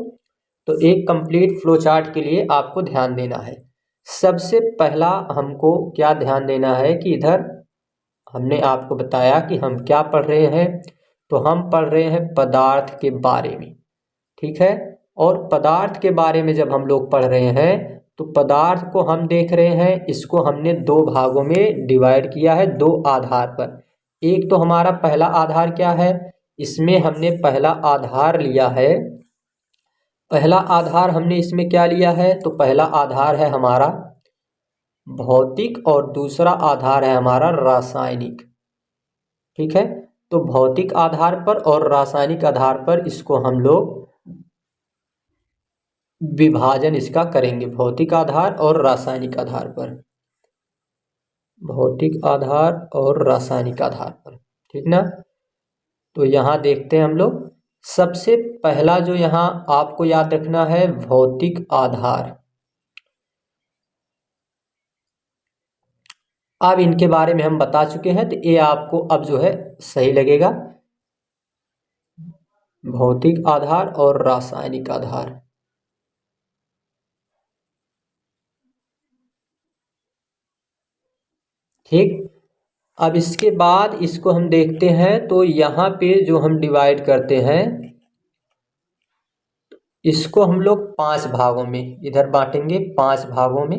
तो एक कंप्लीट फ्लो चार्ट के लिए आपको ध्यान देना है। सबसे पहला हमको क्या ध्यान देना है कि इधर हमने आपको बताया कि हम क्या पढ़ रहे हैं, तो हम पढ़ रहे हैं पदार्थ के बारे में, ठीक है। और पदार्थ के बारे में जब हम लोग पढ़ रहे हैं तो पदार्थ को हम देख रहे हैं, इसको हमने दो भागों में डिवाइड किया है, दो आधार पर। एक तो हमारा पहला आधार क्या है, इसमें हमने पहला आधार लिया है, पहला आधार हमने इसमें क्या लिया है, तो पहला आधार है हमारा भौतिक और दूसरा आधार है हमारा रासायनिक, ठीक है। तो भौतिक आधार पर और रासायनिक आधार पर इसको हम लोग विभाजन इसका करेंगे, भौतिक आधार और रासायनिक आधार पर, भौतिक आधार और रासायनिक आधार पर, ठीक ना। तो यहाँ देखते हैं हम लोग, सबसे पहला जो यहाँ आपको याद रखना है भौतिक आधार। अब इनके बारे में हम बता चुके हैं, तो ये आपको अब जो है सही लगेगा, भौतिक आधार और रासायनिक आधार, ठीक। अब इसके बाद इसको हम देखते हैं, तो यहाँ पे जो हम डिवाइड करते हैं इसको हम लोग 5 भागों में इधर बांटेंगे, 5 भागों में।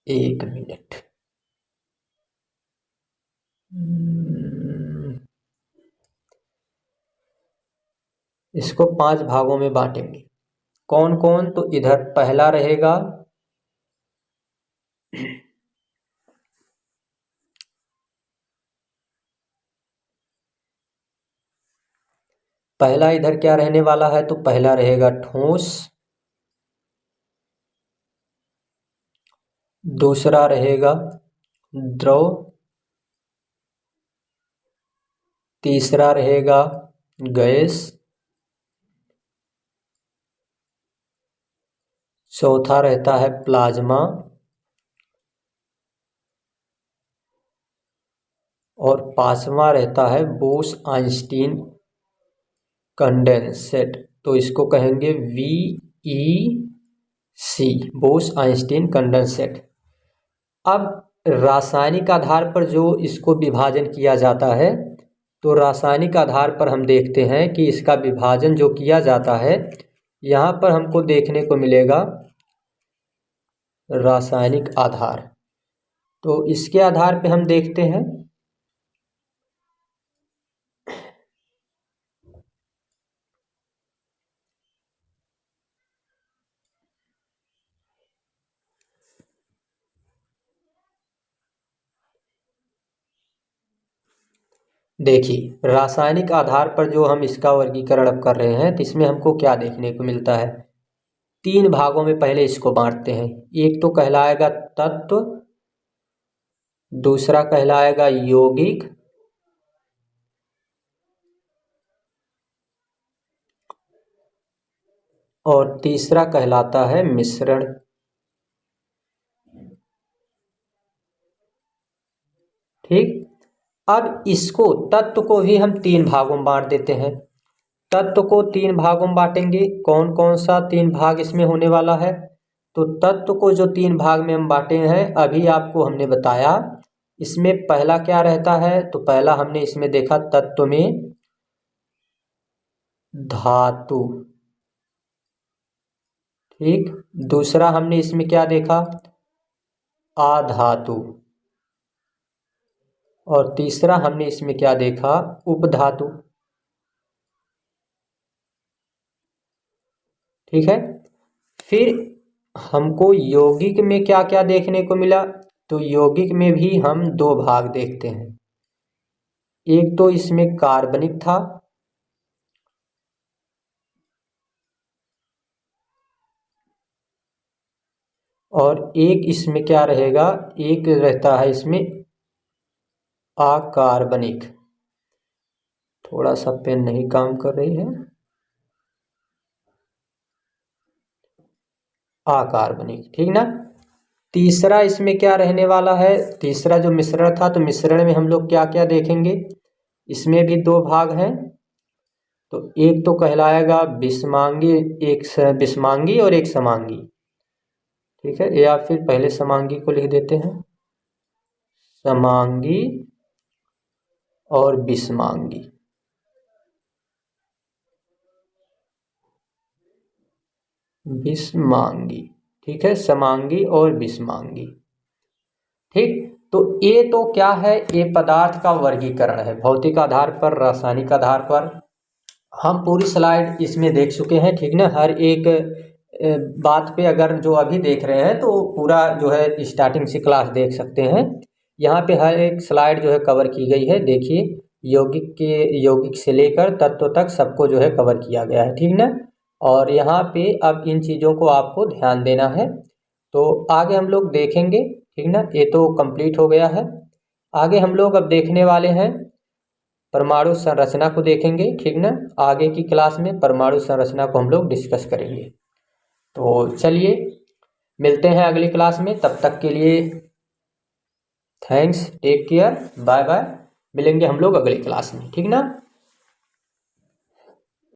एक मिनट, इसको 5 भागों में बांटेंगे। कौन कौन, तो इधर पहला रहेगा पहला इधर क्या रहने वाला है, तो पहला रहेगा ठोस, दूसरा रहेगा द्रव, तीसरा रहेगा गैस, चौथा रहता है प्लाज्मा, और पांचवा रहता है बोस आइंस्टीन कंडेंसेट। तो इसको कहेंगे VEC, बोस आइंस्टीन कंडेंसेट। अब रासायनिक आधार पर जो इसको विभाजन किया जाता है, तो रासायनिक आधार पर हम देखते हैं कि इसका विभाजन जो किया जाता है, यहाँ पर हमको देखने को मिलेगा रासायनिक आधार। तो इसके आधार पे हम देखते हैं, देखिए रासायनिक आधार पर जो हम इसका वर्गीकरण अब कर रहे हैं, तो इसमें हमको क्या देखने को मिलता है, 3 भागों में पहले इसको बांटते हैं। एक तो कहलाएगा तत्व, दूसरा कहलाएगा यौगिक, और तीसरा कहलाता है मिश्रण, ठीक। अब इसको तत्व को भी हम 3 भागों में बांट देते हैं। तत्व को 3 भागों में बांटेंगे, कौन कौन सा 3 भाग इसमें होने वाला है, तो तत्व को जो 3 भाग में हम बांटे हैं अभी आपको हमने बताया, इसमें पहला क्या रहता है, तो पहला हमने इसमें देखा तत्व में धातु, ठीक। दूसरा हमने इसमें क्या देखा, अधातु, और तीसरा हमने इसमें क्या देखा, उपधातु, ठीक है। फिर हमको यौगिक में क्या क्या देखने को मिला, तो यौगिक में भी हम दो भाग देखते हैं। एक तो इसमें कार्बनिक था, और एक इसमें क्या रहेगा, एक रहता है इसमें अकार्बनिक। थोड़ा सा पेन नहीं काम कर रही है, अकार्बनिक, ठीक ना। तीसरा इसमें क्या रहने वाला है, तीसरा जो मिश्रण था, तो मिश्रण में हम लोग क्या क्या देखेंगे, इसमें भी दो भाग हैं। तो एक तो कहलाएगा विषमांगी, विषमांगी और एक समांगी, ठीक है। या फिर पहले समांगी को लिख देते हैं, समांगी और विषमांगी। विषमांगी, ठीक है, समांगी और विषमांगी, ठीक। तो ये तो क्या है, ये पदार्थ का वर्गीकरण है, भौतिक आधार पर, रासायनिक आधार पर। हम पूरी स्लाइड इसमें देख चुके हैं, ठीक ना। हर एक बात पे अगर जो अभी देख रहे हैं तो पूरा जो है स्टार्टिंग से क्लास देख सकते हैं। यहाँ पे हर एक स्लाइड जो है कवर की गई है, देखिए यौगिक से लेकर तत्व तक सबको जो है कवर किया गया है, ठीक ना। और यहाँ पे अब इन चीज़ों को आपको ध्यान देना है। तो आगे हम लोग देखेंगे, ठीक ना। ये तो कंप्लीट हो गया है। आगे हम लोग अब देखने वाले हैं परमाणु संरचना को देखेंगे, ठीक ना। आगे की क्लास में परमाणु संरचना को हम लोग डिस्कस करेंगे। तो चलिए मिलते हैं अगली क्लास में, तब तक के लिए thanks, take care, bye bye. मिलेंगे हम लोग अगली क्लास में, ठीक ना।